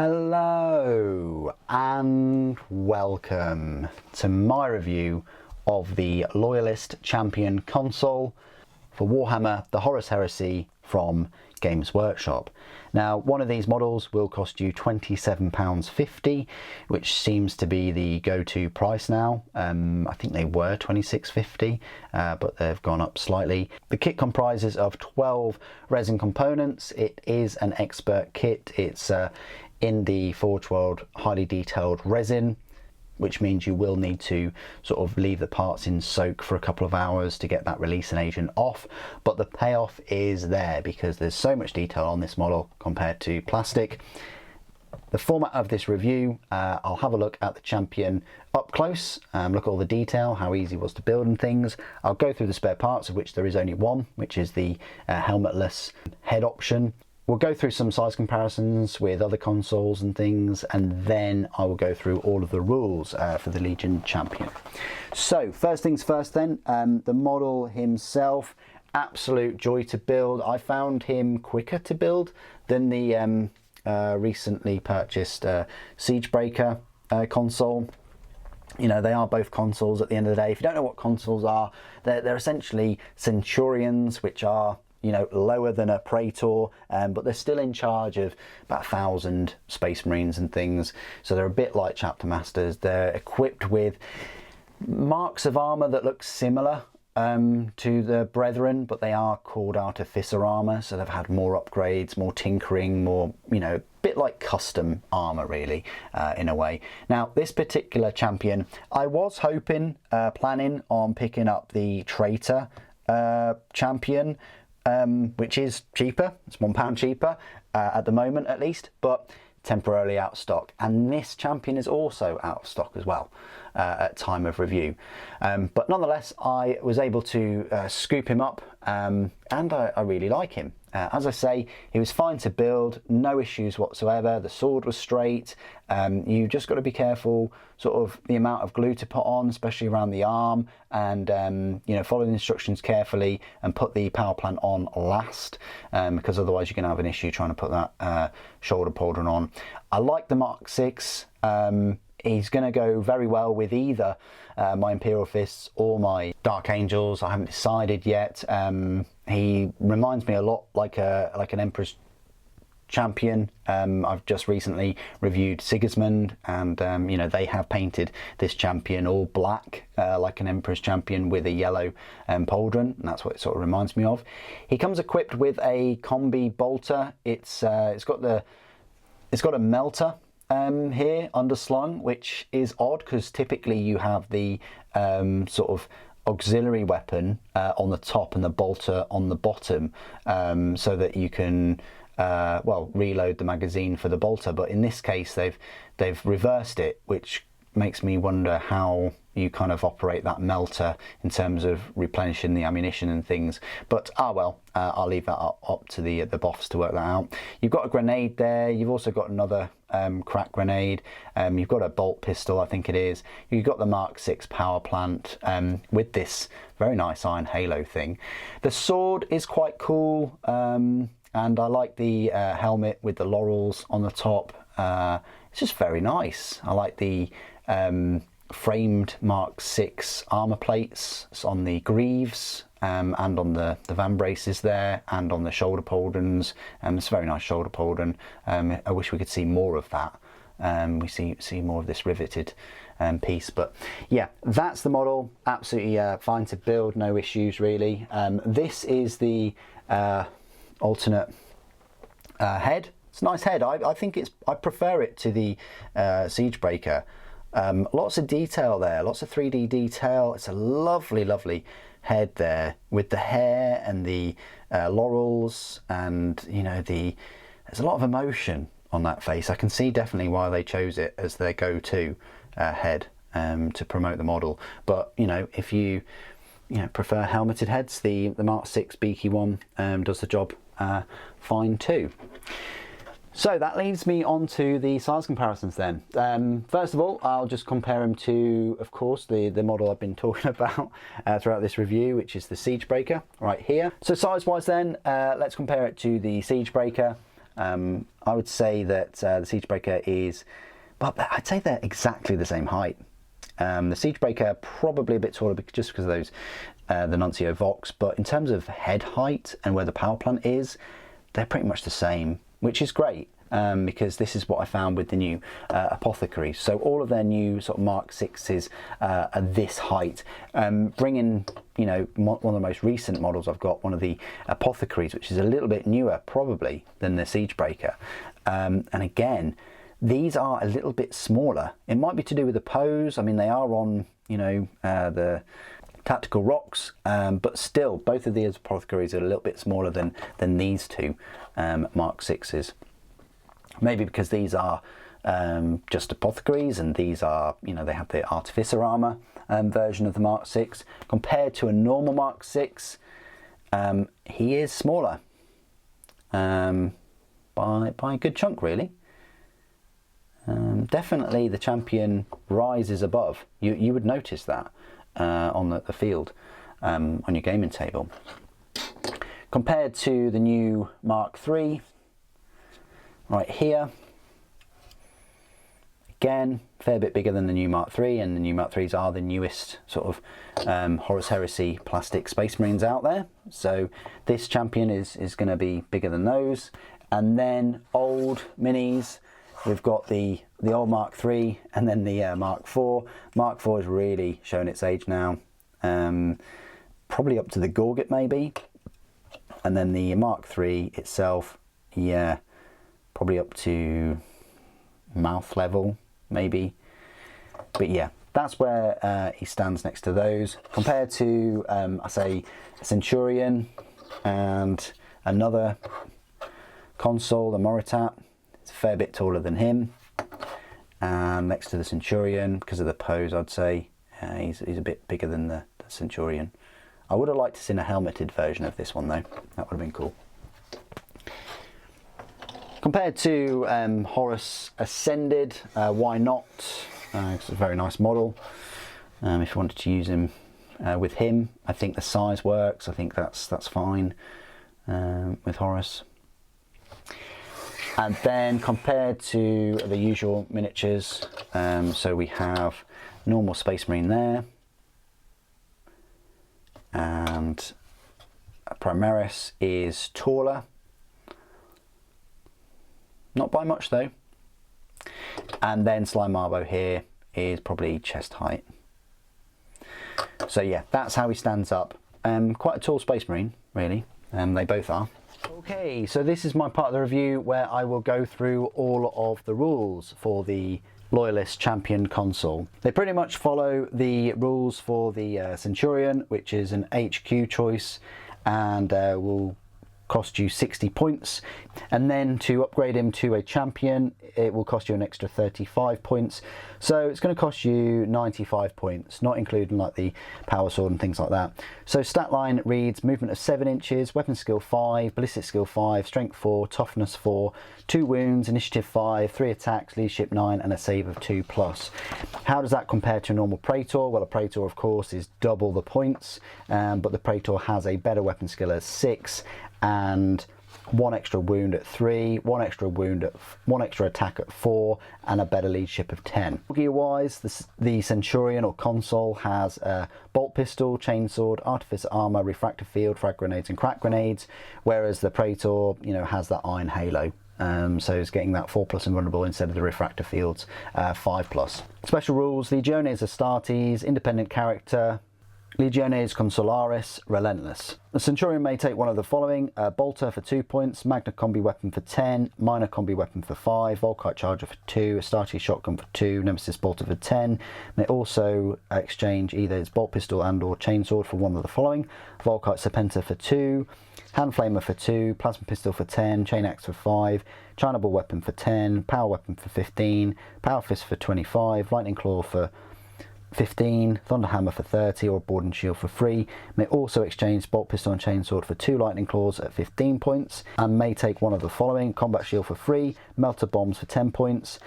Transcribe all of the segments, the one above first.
Hello and welcome to my review of the Loyalist Champion Consul for Warhammer the Horus Heresy from Games Workshop. Now, one of these models will cost you £27.50, which seems to be the go-to price now. I think they were £26.50, but they've gone up slightly. The kit comprises of 12 resin components. It is an expert kit. It's in the Forge World highly detailed resin, which means you will need to sort of leave the parts in soak for a couple of hours to get that releasing agent off, but the payoff is there because there's so much detail on this model compared to plastic. The format of this review, I'll have a look at the Champion up close, look at all the detail, how easy it was to build and things. I'll go through the spare parts, of which there is only one, which is the helmetless head option. We'll go through some size comparisons with other consoles and things, and then I will go through all of the rules for the Legion Champion. So first things first then, the model himself, absolute joy to build. I found him quicker to build than the recently purchased Siegebreaker console. You know, they are both consoles at the end of the day. If you don't know what consoles are, they're essentially Centurions, which are, you know, lower than a Praetor, but they're still in charge of about 1,000 Space Marines and things. So they're a bit like Chapter Masters. They're equipped with marks of armour that look similar to the Brethren, but they are called Artificer armour. So they've had more upgrades, more tinkering, more, you know, a bit like custom armour really, in a way. Now, this particular champion, I was hoping, planning on picking up the Traitor champion, which is cheaper. It's £1 cheaper at the moment at least, but temporarily out of stock. And this champion is also out of stock as well at time of review. But nonetheless, I was able to scoop him up, and I really like him. As I say, he was fine to build, no issues whatsoever. The sword was straight. You've just got to be careful sort of the amount of glue to put on, especially around the arm, and you know, follow the instructions carefully and put the power plant on last, because otherwise you're going to have an issue trying to put that shoulder pauldron on. I like the Mark 6. He's going to go very well with either my Imperial Fists or my Dark Angels. I haven't decided yet. He reminds me a lot like an Emperor's Champion. I've just recently reviewed Sigismund, and you know, they have painted this champion all black, like an Emperor's Champion with a yellow pauldron, and that's what it sort of reminds me of. He comes equipped with a combi bolter. It's got a melter here underslung, which is odd because typically you have the sort of auxiliary weapon on the top and the bolter on the bottom, so that you can well, reload the magazine for the bolter. But in this case they've reversed it, which makes me wonder how you kind of operate that melter in terms of replenishing the ammunition and things. But well, I'll leave that up to the boffs to work that out. You've got a grenade there. You've also got another crack grenade. You've got a bolt pistol, I think it is. You've got the Mark 6 power plant with this very nice iron halo thing. The sword is quite cool, and I like the helmet with the laurels on the top. It's just very nice. I like the framed Mark 6 armour plates on the greaves, and on the van braces there, and on the shoulder pauldrons. It's a very nice shoulder pauldron. I wish we could see more of that. We see more of this riveted piece, but yeah, that's the model. Absolutely fine to build, no issues really. This is the alternate head. It's a nice head. I think I prefer it to the Siegebreaker. Lots of detail there, lots of 3D detail. It's a lovely head there with the hair and the laurels, and you know, there's a lot of emotion on that face. I can see definitely why they chose it as their go-to head to promote the model. But you know, if you prefer helmeted heads, the Mark 6 beaky one does the job fine too. So that leads me on to the size comparisons then. First of all, I'll just compare them to, of course, the model I've been talking about throughout this review, which is the Siegebreaker right here. So size-wise then, let's compare it to the Siegebreaker. I would say that the Siegebreaker is, well, I'd say they're exactly the same height. The Siegebreaker probably a bit taller just because of those the Nuncio Vox, but in terms of head height and where the power plant is, they're pretty much the same, which is great. Because this is what I found with the new apothecaries. So all of their new sort of Mark 6s are this height. Bringing, you know, one of the most recent models I've got, one of the apothecaries, which is a little bit newer probably than the Siegebreaker. And again, these are a little bit smaller. It might be to do with the pose. I mean, they are on, you know, the tactical rocks, but still, both of these apothecaries are a little bit smaller than these two Mark 6s. Maybe because these are just apothecaries and these are, you know, they have the artificer armor version of the Mark 6. Compared to a normal Mark 6, he is smaller by a good chunk, really. Definitely the champion rises above. You would notice that on the field, on your gaming table. Compared to the new Mark 3, right here, again, a fair bit bigger than the new Mark III, and the new Mark IIIs are the newest sort of Horus Heresy plastic Space Marines out there. So this champion is going to be bigger than those. And then old minis, we've got the old Mark III and then the Mark IV. Mark IV is really showing its age now, probably up to the Gorget maybe. And then the Mark III itself, yeah, probably up to mouth level maybe, but yeah, that's where he stands next to those. Compared to I say a Centurion and another Consul, the Moritat, it's a fair bit taller than him, and next to the Centurion, because of the pose, I'd say he's a bit bigger than the Centurion. I would have liked to see a helmeted version of this one though, that would have been cool. Compared to Horus Ascended, why not? It's a very nice model. If you wanted to use him with him, I think the size works. I think that's fine with Horus. And then compared to the usual miniatures, so we have normal Space Marine there, and Primaris is taller. Not by much though. And then Slime Marbo here is probably chest height. So yeah, that's how he stands up. Quite a tall Space Marine, really. They both are. Okay, so this is my part of the review where I will go through all of the rules for the Loyalist Champion Consul. They pretty much follow the rules for the Centurion, which is an HQ choice, and will cost you 60 points, and then to upgrade him to a champion it will cost you an extra 35 points, so it's going to cost you 95 points, not including like the power sword and things like that. So stat line reads movement of 7 inches, weapon skill 5, ballistic skill 5, strength 4, toughness 4, 2 wounds, initiative 5, 3 attacks, leadership 9, and a save of 2+. How does that compare to a normal Praetor? Well, a Praetor of course is double the points, but the Praetor has a better weapon skill at 6 and 1 extra wound at 3, 1 extra wound at 1 extra attack at 4, and a better leadership of 10. Gear wise, the Centurion or Consul has a bolt pistol, chainsword, artificer armor, refractor field, frag grenades, and crack grenades, whereas the Praetor, you know, has that iron halo. So it's getting that 4+ invulnerable instead of the refractor fields 5+. Special rules: Legiones Astartes, independent character. Legiones Consularis, Relentless. The Centurion may take one of the following: Bolter for 2 points, Magna Combi Weapon for 10, Minor Combi Weapon for 5, Volkite Charger for 2, Astartes Shotgun for 2, Nemesis Bolter for 10. May also exchange either its Bolt Pistol and or Chainsword for one of the following: Volkite Serpenter for 2, Hand Flamer for 2, Plasma Pistol for 10, Chain Axe for 5, China Ball Weapon for 10, Power Weapon for 15, Power Fist for 25, Lightning Claw for 15, Thunderhammer for 30, or Board and Shield for 3. May also exchange Bolt Pistol and Chainsword for 2 Lightning Claws at 15 points, and may take one of the following: Combat Shield for 3, Melter Bombs for 10 points,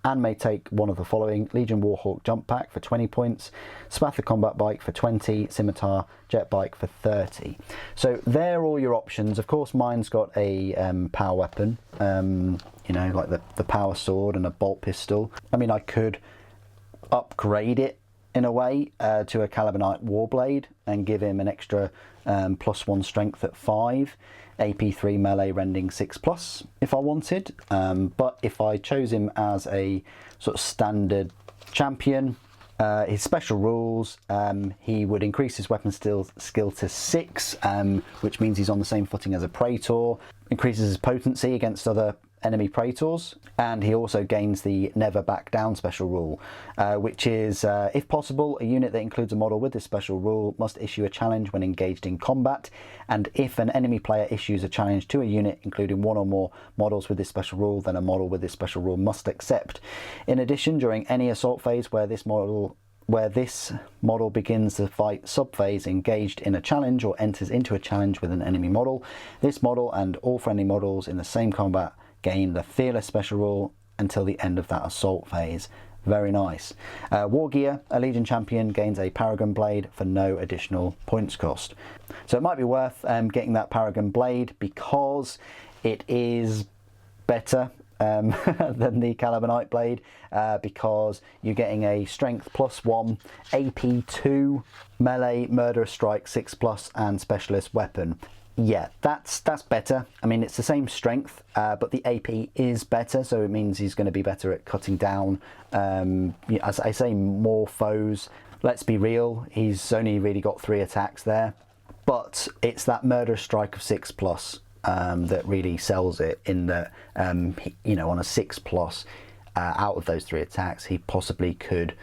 and may take one of the following: Legion Warhawk Jump Pack for 20 points, Spatha Combat Bike for 20, Scimitar Jet Bike for 30. So they're all your options. Of course, mine's got a power weapon, you know, like the power sword and a bolt pistol. I mean, I could upgrade it in a way to a Calibanite Warblade and give him an extra +1 strength at 5, AP3 melee rending 6+ if I wanted, but if I chose him as a sort of standard champion, his special rules, he would increase his weapon skill to 6, which means he's on the same footing as a Praetor, increases his potency against other enemy Praetors, and he also gains the Never Back Down special rule, which is, if possible, a unit that includes a model with this special rule must issue a challenge when engaged in combat, and if an enemy player issues a challenge to a unit including one or more models with this special rule, then a model with this special rule must accept. In addition, during any assault phase where this model begins the fight subphase engaged in a challenge or enters into a challenge with an enemy model, this model and all friendly models in the same combat gain the Fearless special rule until the end of that assault phase. Very nice. War Gear, a Legion champion gains a Paragon Blade for no additional points cost. So it might be worth getting that Paragon Blade because it is better than the Calibanite Blade, because you're getting a Strength +1, AP2, Melee, Murderous Strike 6+, and Specialist weapon. Yeah, that's better. I mean, it's the same strength, but the AP is better, so it means he's going to be better at cutting down, as I say, more foes. Let's be real, he's only really got 3 attacks there, but it's that Murderous Strike of 6+, that really sells it, in that, you know, on a 6+, out of those 3 attacks, he possibly could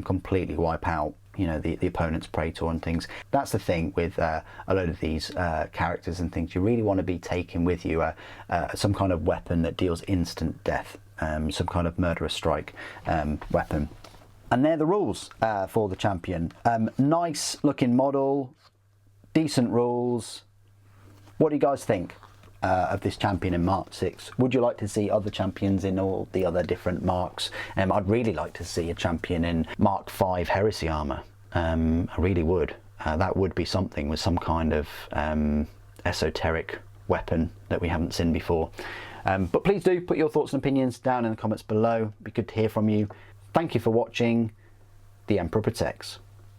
completely wipe out, you know, the opponent's Praetor and things. That's the thing with a load of these characters and things. You really want to be taking with you some kind of weapon that deals instant death, some kind of Murderous Strike weapon. And they're the rules for the champion. Nice looking model, decent rules. What do you guys think of this champion in Mark 6? Would you like to see other champions in all the other different marks? I'd really like to see a champion in Mark 5 Heresy armour. I really would. That would be something, with some kind of esoteric weapon that we haven't seen before. But please do put your thoughts and opinions down in the comments below. It'd be good to hear from you. Thank you for watching. The Emperor Protects.